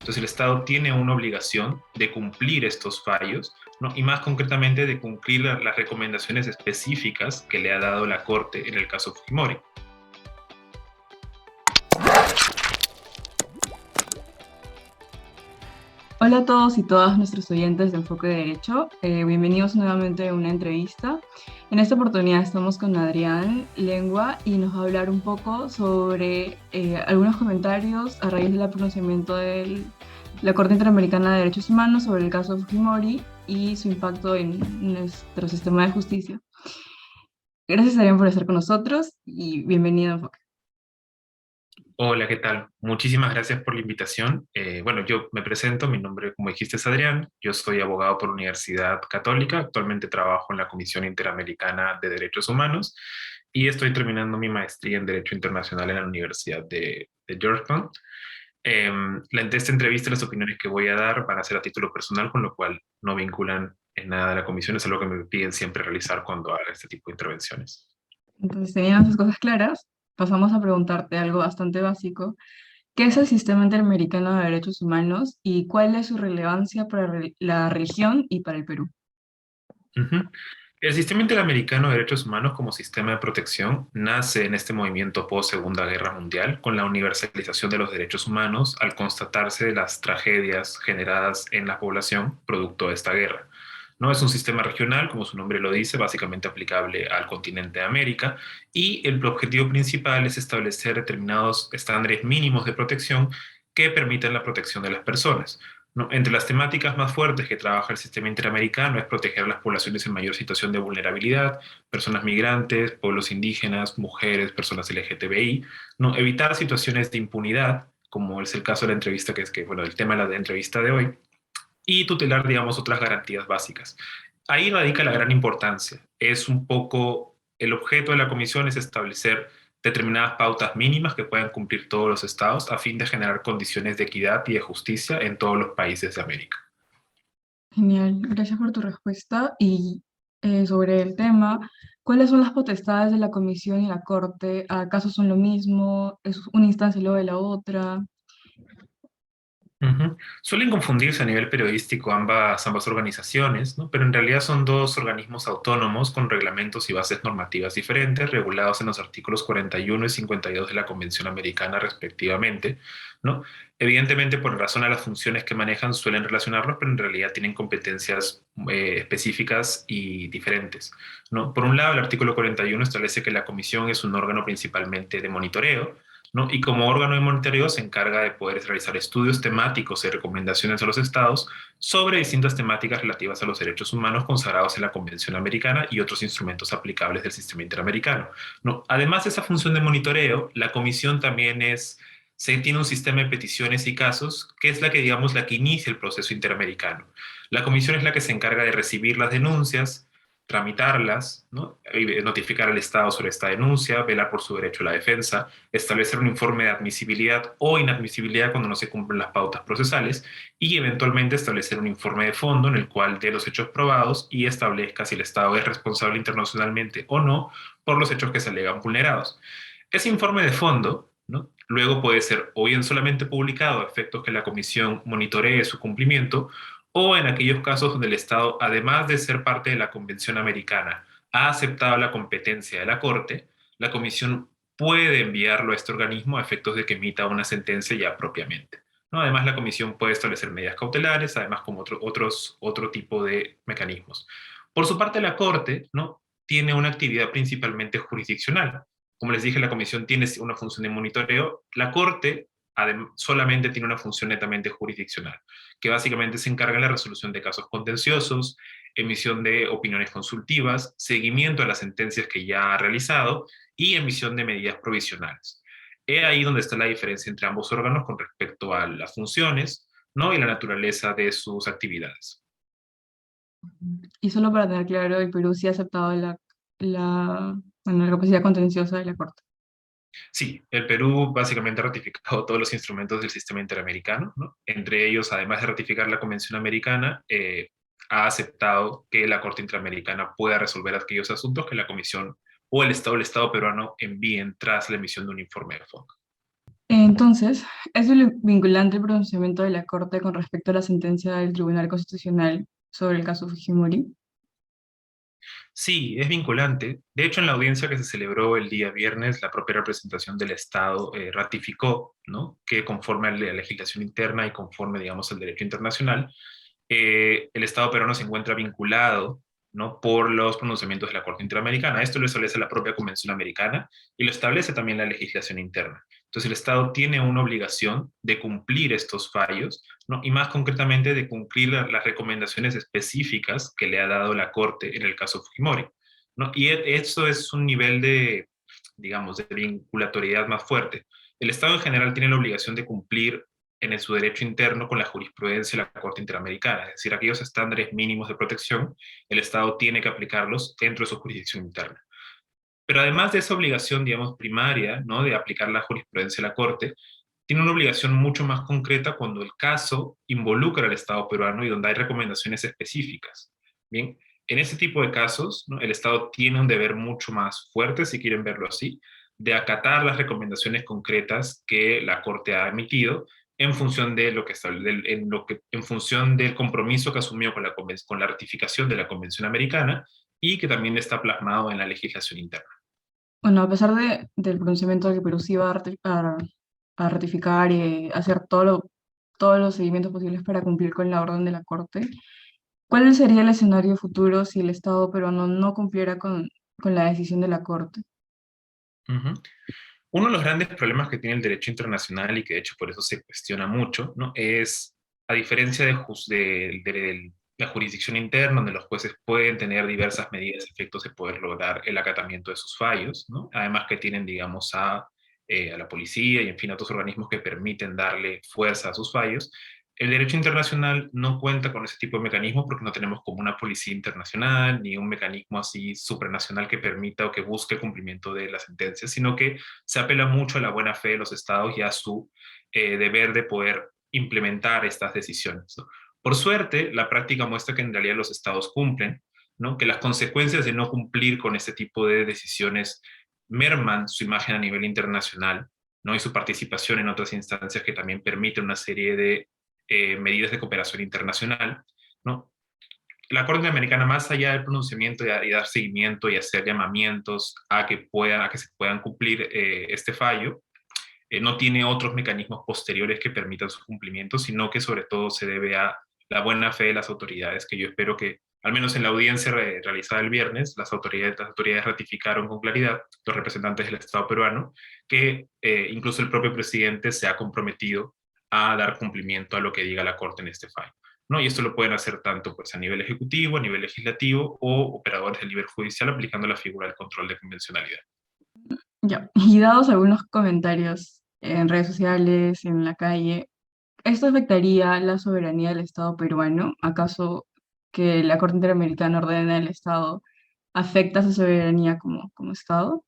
Entonces el Estado tiene una obligación de cumplir estos fallos, ¿no? Y más concretamente de cumplir las recomendaciones específicas que le ha dado la Corte en el caso Fujimori. Hola a todos y todas nuestros oyentes de Enfoque de Derecho. Bienvenidos nuevamente a una entrevista. En esta oportunidad estamos con Adrián Lengua y nos va a hablar un poco sobre algunos comentarios a raíz del pronunciamiento de la Corte Interamericana de Derechos Humanos sobre el caso Fujimori y su impacto en nuestro sistema de justicia. Gracias, Adrián, por estar con nosotros y bienvenido a Enfoque. Hola, ¿qué tal? Muchísimas gracias por la invitación. Bueno, yo me presento, mi nombre, como dijiste, es Adrián. Yo soy abogado por la Universidad Católica. Actualmente trabajo en la Comisión Interamericana de Derechos Humanos y estoy terminando mi maestría en Derecho Internacional en la Universidad de Georgetown. De esta entrevista, las opiniones que voy a dar van a ser a título personal, con lo cual no vinculan en nada a la comisión. Es algo que me piden siempre realizar cuando haga este tipo de intervenciones. Entonces, teniendo esas cosas claras, pasamos a preguntarte algo bastante básico. ¿Qué es el Sistema Interamericano de Derechos Humanos y cuál es su relevancia para la región y para el Perú? Ujú. El Sistema Interamericano de Derechos Humanos como sistema de protección nace en este movimiento post-Segunda Guerra Mundial con la universalización de los derechos humanos al constatarse las tragedias generadas en la población producto de esta guerra. No es un sistema regional, como su nombre lo dice, básicamente aplicable al continente de América, y el objetivo principal es establecer determinados estándares mínimos de protección que permitan la protección de las personas. ¿No? Entre las temáticas más fuertes que trabaja el sistema interamericano es proteger a las poblaciones en mayor situación de vulnerabilidad, personas migrantes, pueblos indígenas, mujeres, personas LGTBI, ¿no? Evitar situaciones de impunidad, como es el caso de la entrevista bueno, el tema de la entrevista de hoy, y tutelar, digamos, otras garantías básicas. Ahí radica la gran importancia. Es un poco, el objeto de la comisión es establecer determinadas pautas mínimas que puedan cumplir todos los estados a fin de generar condiciones de equidad y de justicia en todos los países de América. Genial, gracias por tu respuesta. Y sobre el tema, ¿cuáles son las potestades de la Comisión y la Corte? ¿Acaso son lo mismo? ¿Es una instancia y luego de la otra? Ujú. Suelen confundirse a nivel periodístico ambas organizaciones, ¿no? Pero en realidad son dos organismos autónomos con reglamentos y bases normativas diferentes, regulados en los artículos 41 y 52 de la Convención Americana respectivamente, ¿no? Evidentemente, por razón a las funciones que manejan, suelen relacionarlos, pero en realidad tienen competencias específicas y diferentes, ¿no? Por un lado, el artículo 41 establece que la comisión es un órgano principalmente de monitoreo, ¿no? Y como órgano de monitoreo se encarga de poder realizar estudios temáticos y recomendaciones a los estados sobre distintas temáticas relativas a los derechos humanos consagrados en la Convención Americana y otros instrumentos aplicables del sistema interamericano, ¿no? Además de esa función de monitoreo, la comisión también tiene un sistema de peticiones y casos que es la que, digamos, la que inicia el proceso interamericano. La comisión es la que se encarga de recibir las denuncias, tramitarlas, ¿no? Y notificar al Estado sobre esta denuncia, velar por su derecho a la defensa, establecer un informe de admisibilidad o inadmisibilidad cuando no se cumplen las pautas procesales y eventualmente establecer un informe de fondo en el cual dé los hechos probados y establezca si el Estado es responsable internacionalmente o no por los hechos que se alegan vulnerados. Ese informe de fondo, ¿no? Luego puede ser o bien solamente publicado a efectos que la comisión monitoree su cumplimiento, o en aquellos casos donde el Estado, además de ser parte de la Convención Americana, ha aceptado la competencia de la Corte, la comisión puede enviarlo a este organismo a efectos de que emita una sentencia ya propiamente, ¿no? Además, la comisión puede establecer medidas cautelares, además como otro tipo de mecanismos. Por su parte, la Corte, ¿no? Tiene una actividad principalmente jurisdiccional. Como les dije, la comisión tiene una función de monitoreo. La Corte solamente tiene una función netamente jurisdiccional, que básicamente se encarga de la resolución de casos contenciosos, emisión de opiniones consultivas, seguimiento a las sentencias que ya ha realizado y emisión de medidas provisionales. Es ahí donde está la diferencia entre ambos órganos con respecto a las funciones, ¿no? Y la naturaleza de sus actividades. Y solo para tener claro, el Perú sí ha aceptado bueno, la capacidad contenciosa de la Corte. Sí, el Perú básicamente ha ratificado todos los instrumentos del sistema interamericano, ¿no? Entre ellos, además de ratificar la Convención Americana, ha aceptado que la Corte Interamericana pueda resolver aquellos asuntos que la Comisión o el Estado peruano envíen tras la emisión de un informe de fondo. Entonces, ¿es vinculante el pronunciamiento de la Corte con respecto a la sentencia del Tribunal Constitucional sobre el caso Fujimori? Sí, es vinculante. De hecho, en la audiencia que se celebró el día viernes, la propia representación del Estado ratificó, ¿no?, que conforme a la legislación interna y conforme, digamos, al derecho internacional, el Estado peruano se encuentra vinculado, ¿no?, por los pronunciamientos de la Corte Interamericana. Esto lo establece la propia Convención Americana y lo establece también la legislación interna. Entonces, el Estado tiene una obligación de cumplir estos fallos, ¿no?, y más concretamente de cumplir las recomendaciones específicas que le ha dado la Corte en el caso Fujimori, ¿no? Y eso es un nivel de, digamos, de vinculatoriedad más fuerte. El Estado en general tiene la obligación de cumplir su derecho interno con la jurisprudencia de la Corte Interamericana, es decir, aquellos estándares mínimos de protección, el Estado tiene que aplicarlos dentro de su jurisdicción interna. Pero además de esa obligación, digamos, primaria, ¿no?, de aplicar la jurisprudencia de la Corte, tiene una obligación mucho más concreta cuando el caso involucra al Estado peruano y donde hay recomendaciones específicas. Bien, en ese tipo de casos, ¿no?, el Estado tiene un deber mucho más fuerte, si quieren verlo así, de acatar las recomendaciones concretas que la Corte ha emitido en función de lo que en función del compromiso que asumió con la ratificación de la Convención Americana y que también está plasmado en la legislación interna. Bueno, a pesar del pronunciamiento de que Perú sí va a ratificar y hacer todos los seguimientos posibles para cumplir con la orden de la Corte, ¿cuál sería el escenario futuro si el Estado peruano no cumpliera con la decisión de la Corte? Ujú. Uno de los grandes problemas que tiene el derecho internacional y que de hecho por eso se cuestiona mucho, ¿no?, es, a diferencia de la jurisdicción interna, donde los jueces pueden tener diversas medidas y efectos de poder lograr el acatamiento de sus fallos, ¿no?, además que tienen, digamos, a la policía y, en fin, a otros organismos que permiten darle fuerza a sus fallos. El derecho internacional no cuenta con ese tipo de mecanismos porque no tenemos como una policía internacional ni un mecanismo así supranacional que permita o que busque el cumplimiento de las sentencias, sino que se apela mucho a la buena fe de los estados y a su deber de poder implementar estas decisiones, ¿no? Por suerte, la práctica muestra que en realidad los estados cumplen, ¿no?, que las consecuencias de no cumplir con este tipo de decisiones merman su imagen a nivel internacional, ¿no?, y su participación en otras instancias que también permiten una serie de medidas de cooperación internacional, ¿no? La Corte Interamericana, más allá del pronunciamiento y dar seguimiento y hacer llamamientos a que se puedan cumplir este fallo, no tiene otros mecanismos posteriores que permitan su cumplimiento, sino que sobre todo se debe a la buena fe de las autoridades, que yo espero que, al menos en la audiencia realizada el viernes, las autoridades ratificaron con claridad, los representantes del Estado peruano, que incluso el propio presidente se ha comprometido a dar cumplimiento a lo que diga la Corte en este fallo, ¿no? Y esto lo pueden hacer tanto pues, a nivel ejecutivo, a nivel legislativo o operadores del nivel judicial aplicando la figura del control de convencionalidad. Ya, y dados algunos comentarios en redes sociales, en la calle, ¿esto afectaría la soberanía del Estado peruano? ¿Acaso que la Corte Interamericana ordena al Estado afecta su soberanía como Estado?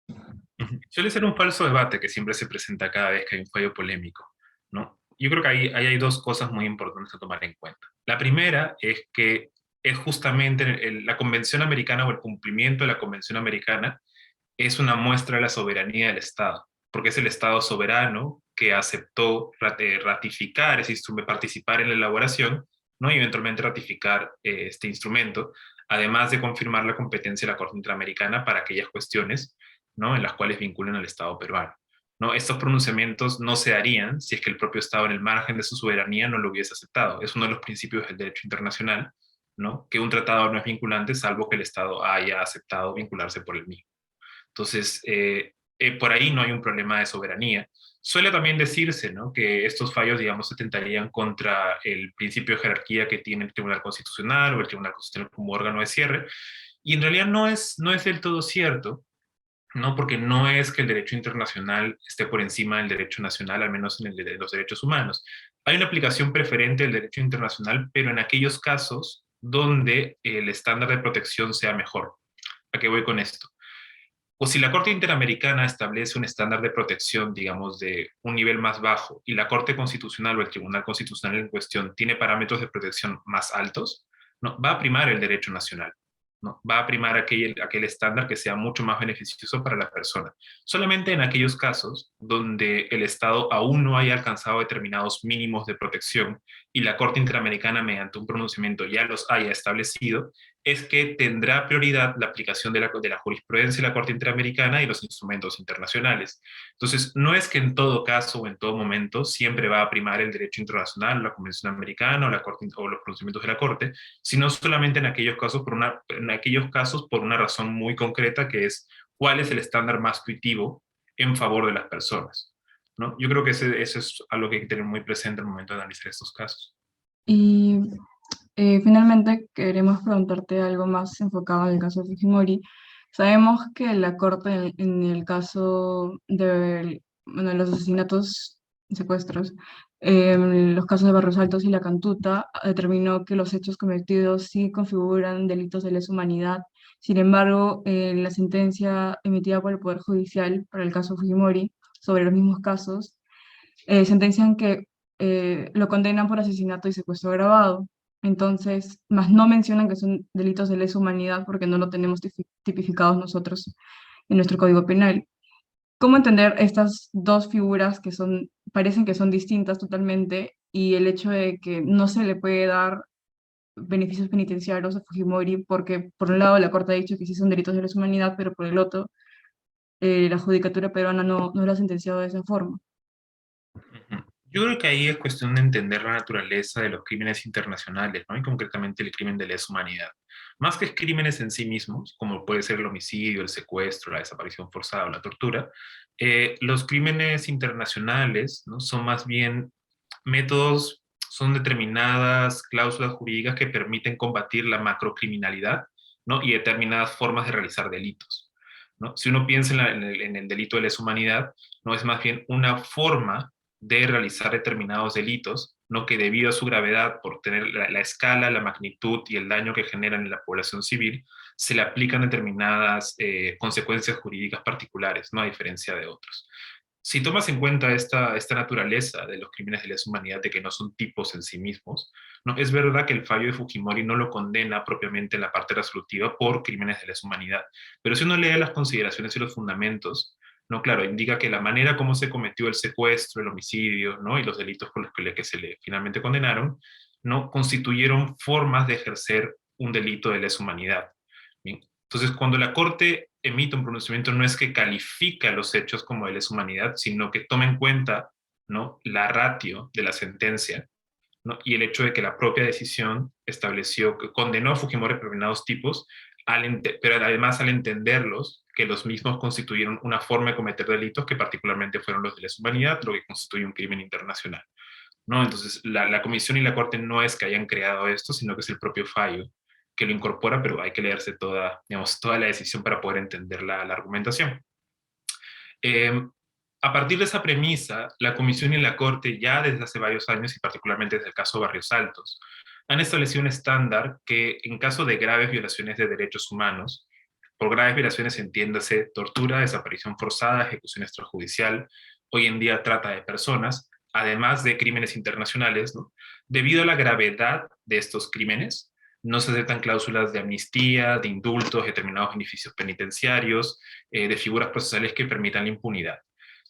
Ujú. Suele ser un falso debate que siempre se presenta cada vez que hay un fallo polémico, ¿no? Yo creo que ahí hay dos cosas muy importantes a tomar en cuenta. La primera es que es justamente la Convención Americana o el cumplimiento de la Convención Americana es una muestra de la soberanía del Estado, porque es el Estado soberano que aceptó ratificar ese instrumento, participar en la elaboración, ¿no?, y eventualmente ratificar este instrumento, además de confirmar la competencia de la Corte Interamericana para aquellas cuestiones, ¿no?, en las cuales vinculan al Estado peruano, ¿no? Estos pronunciamientos no se harían si es que el propio Estado, en el margen de su soberanía, no lo hubiese aceptado. Es uno de los principios del derecho internacional, ¿no?, que un tratado no es vinculante salvo que el Estado haya aceptado vincularse por el mismo. Entonces, por ahí no hay un problema de soberanía. Suele también decirse, ¿no?, que estos fallos, digamos, atentarían contra el principio de jerarquía que tiene el Tribunal Constitucional o el Tribunal Constitucional como órgano de cierre, y en realidad no es del todo cierto, ¿no?, porque no es que el derecho internacional esté por encima del derecho nacional, al menos en el de los derechos humanos. Hay una aplicación preferente del derecho internacional, pero en aquellos casos donde el estándar de protección sea mejor. ¿A qué voy con esto? O si la Corte Interamericana establece un estándar de protección, digamos, de un nivel más bajo, y la Corte Constitucional o el Tribunal Constitucional en cuestión tiene parámetros de protección más altos, no, va a primar el derecho nacional, ¿no? Va a primar aquel estándar que sea mucho más beneficioso para la persona. Solamente en aquellos casos donde el Estado aún no haya alcanzado determinados mínimos de protección y la Corte Interamericana, mediante un pronunciamiento, ya los haya establecido, es que tendrá prioridad la aplicación de la jurisprudencia de la Corte Interamericana y los instrumentos internacionales. Entonces, no es que en todo caso o en todo momento siempre va a primar el derecho internacional, la Convención Americana o, la Corte, o los pronunciamientos de la Corte, sino solamente en aquellos casos por una razón muy concreta, que es cuál es el estándar más intuitivo en favor de las personas, ¿no? Yo creo que eso es algo que hay que tener muy presente al momento de analizar estos casos. Y finalmente queremos preguntarte algo más enfocado en el caso de Fujimori. Sabemos que la Corte en el caso de bueno, los asesinatos y secuestros, los casos de Barrios Altos y La Cantuta, determinó que los hechos cometidos sí configuran delitos de lesa humanidad. Sin embargo, en la sentencia emitida por el Poder Judicial para el caso Fujimori sobre los mismos casos, sentencian que lo condenan por asesinato y secuestro agravado. Entonces, más no mencionan que son delitos de lesa humanidad porque no lo tenemos tipificados nosotros en nuestro Código Penal. ¿Cómo entender estas dos figuras que son, parecen que son distintas totalmente y el hecho de que no se le puede dar beneficios penitenciarios a Fujimori porque por un lado la Corte ha dicho que sí son delitos de lesa humanidad, pero por el otro la judicatura peruana no lo ha sentenciado de esa forma? Ujú. Yo creo que ahí es cuestión de entender la naturaleza de los crímenes internacionales, ¿no? Y concretamente el crimen de lesa humanidad. Más que crímenes en sí mismos, como puede ser el homicidio, el secuestro, la desaparición forzada o la tortura, los crímenes internacionales, ¿no? Son más bien métodos, son determinadas cláusulas jurídicas que permiten combatir la macrocriminalidad, ¿no? Y determinadas formas de realizar delitos, ¿no? Si uno piensa en el delito de lesa humanidad, no es más bien una forma de realizar determinados delitos, no que debido a su gravedad, por tener la escala, la magnitud y el daño que generan en la población civil, se le aplican determinadas consecuencias jurídicas particulares, no a diferencia de otros. Si tomas en cuenta esta naturaleza de los crímenes de lesa humanidad, de que no son tipos en sí mismos, no es verdad que el fallo de Fujimori no lo condena propiamente en la parte resolutiva por crímenes de lesa humanidad, pero si uno lee las consideraciones y los fundamentos, no, claro, indica que la manera como se cometió el secuestro, el homicidio, ¿no? Y los delitos por los que se le finalmente condenaron, no constituyeron formas de ejercer un delito de lesa humanidad. Bien. Entonces, cuando la Corte emite un pronunciamiento, no es que califica los hechos como de lesa humanidad, sino que toma en cuenta, ¿no? La ratio de la sentencia, ¿no? Y el hecho de que la propia decisión estableció que condenó a Fujimori por determinados tipos, pero además al entenderlos, que los mismos constituyeron una forma de cometer delitos que particularmente fueron los de lesa humanidad, lo que constituye un crimen internacional, ¿no? Entonces, la Comisión y la Corte no es que hayan creado esto, sino que es el propio fallo que lo incorpora, pero hay que leerse toda, digamos, toda la decisión para poder entender la argumentación. Eh, a partir de esa premisa, la Comisión y la Corte ya desde hace varios años, y particularmente desde el caso Barrios Altos, han establecido un estándar que en caso de graves violaciones de derechos humanos, por graves violaciones entiéndase tortura, desaparición forzada, ejecución extrajudicial, hoy en día trata de personas, además de crímenes internacionales, ¿no? Debido a la gravedad de estos crímenes, no se aceptan cláusulas de amnistía, de indultos, determinados beneficios penitenciarios, de figuras procesales que permitan la impunidad,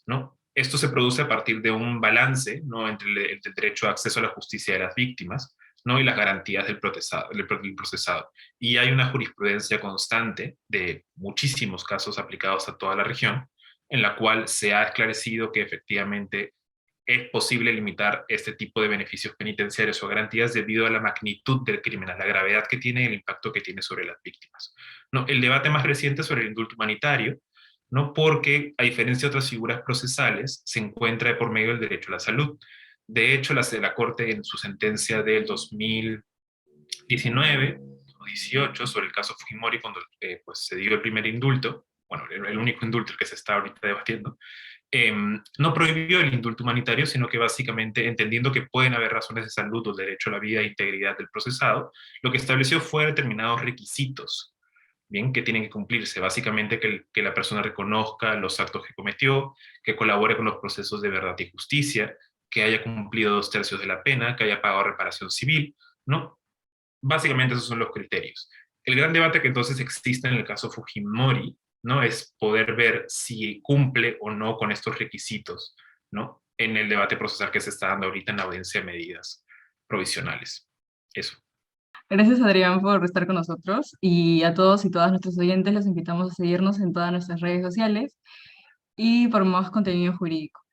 ¿no? Esto se produce a partir de un balance, ¿no? Entre el derecho a acceso a la justicia de las víctimas, ¿no? Y las garantías del procesado. Y hay una jurisprudencia constante de muchísimos casos aplicados a toda la región, en la cual se ha esclarecido que efectivamente es posible limitar este tipo de beneficios penitenciarios o garantías debido a la magnitud del crimen, a la gravedad que tiene y el impacto que tiene sobre las víctimas. ¿No? El debate más reciente sobre el indulto humanitario, ¿no? Porque a diferencia de otras figuras procesales, se encuentra de por medio del derecho a la salud. De hecho, la Corte en su sentencia del 2019 o 18 sobre el caso Fujimori, cuando pues, se dio el primer indulto, bueno, el único indulto que se está ahorita debatiendo, no prohibió el indulto humanitario, sino que básicamente, entendiendo que pueden haber razones de salud o derecho a la vida e integridad del procesado, lo que estableció fue determinados requisitos, bien, que tienen que cumplirse. Básicamente que la persona reconozca los actos que cometió, que colabore con los procesos de verdad y justicia, que haya cumplido 2/3 de la pena, que haya pagado reparación civil, ¿no? Básicamente esos son los criterios. El gran debate que entonces existe en el caso Fujimori, ¿no? Es poder ver si cumple o no con estos requisitos, ¿no? En el debate procesal que se está dando ahorita en la audiencia de medidas provisionales. Eso. Gracias, Adrián, por estar con nosotros y a todos y todas nuestros oyentes les invitamos a seguirnos en todas nuestras redes sociales y por más contenido jurídico.